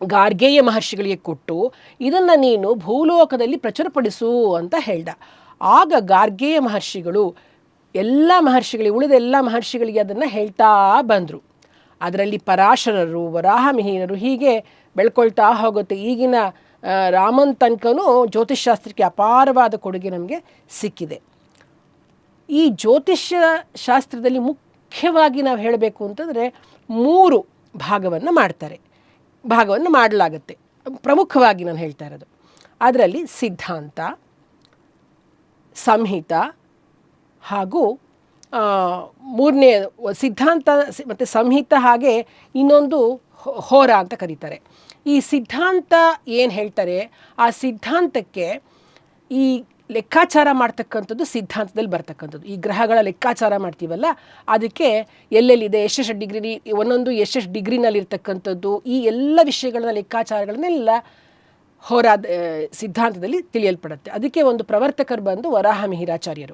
ಗಾರ್ಗೇಯ ಮಹರ್ಷಿಗಳಿಗೆ ಕೊಟ್ಟು ಇದನ್ನು ನೀನು ಭೂಲೋಕದಲ್ಲಿ ಪ್ರಚುರಪಡಿಸು ಅಂತ ಹೇಳ್ದ. ಆಗ ಗಾರ್ಗೇಯ ಮಹರ್ಷಿಗಳು ಉಳಿದ ಎಲ್ಲ ಮಹರ್ಷಿಗಳಿಗೆ ಅದನ್ನು ಹೇಳ್ತಾ ಬಂದರು. ಅದರಲ್ಲಿ ಪರಾಶರರು, ವರಾಹಮಿಹಿರರು ಹೀಗೆ ಬೆಳ್ಕೊಳ್ತಾ ಹೋಗುತ್ತೆ. ಈಗಿನ ರಾಮನ್ ತನಕನೂ ಜ್ಯೋತಿಷ್ಶಾಸ್ತ್ರಕ್ಕೆ ಅಪಾರವಾದ ಕೊಡುಗೆ ನಮಗೆ ಸಿಕ್ಕಿದೆ. ಈ ಜ್ಯೋತಿಷ್ಯ ಶಾಸ್ತ್ರದಲ್ಲಿ ಮುಖ್ಯವಾಗಿ ನಾವು ಹೇಳಬೇಕು ಅಂತಂದರೆ 3 ಭಾಗವನ್ನು ಮಾಡಲಾಗುತ್ತೆ. ಪ್ರಮುಖವಾಗಿ ನಾನು ಹೇಳ್ತಾ ಇರೋದು ಅದರಲ್ಲಿ ಸಿದ್ಧಾಂತ, ಸಂಹಿತ ಹಾಗೂ ಮೂರನೇ ಸಿದ್ಧಾಂತ ಮತ್ತು ಸಂಹಿತ, ಹಾಗೆ ಇನ್ನೊಂದು ಹೋರ ಅಂತ ಕರೀತಾರೆ. ಈ ಸಿದ್ಧಾಂತ ಏನು ಹೇಳ್ತಾರೆ, ಆ ಸಿದ್ಧಾಂತಕ್ಕೆ ಈ ಲೆಕ್ಕಾಚಾರ ಮಾಡ್ತಕ್ಕಂಥದ್ದು ಸಿದ್ಧಾಂತದಲ್ಲಿ ಬರ್ತಕ್ಕಂಥದ್ದು. ಈ ಗ್ರಹಗಳ ಲೆಕ್ಕಾಚಾರ ಮಾಡ್ತೀವಲ್ಲ, ಅದಕ್ಕೆ ಎಲ್ಲೆಲ್ಲಿದೆ, ಎಷ್ಟೆಷ್ಟು ಡಿಗ್ರಿ, ಒಂದೊಂದು ಎಷ್ಟೆಷ್ಟು ಡಿಗ್ರಿನಲ್ಲಿರ್ತಕ್ಕಂಥದ್ದು, ಈ ಎಲ್ಲ ವಿಷಯಗಳನ್ನ ಲೆಕ್ಕಾಚಾರಗಳನ್ನೆಲ್ಲ ಸಿದ್ಧಾಂತದಲ್ಲಿ ತಿಳಿಯಲ್ಪಡುತ್ತೆ. ಅದಕ್ಕೆ ಒಂದು ಪ್ರವರ್ತಕರು ಬಂದು ವರಾಹಮಿಹಿರಾಚಾರ್ಯರು.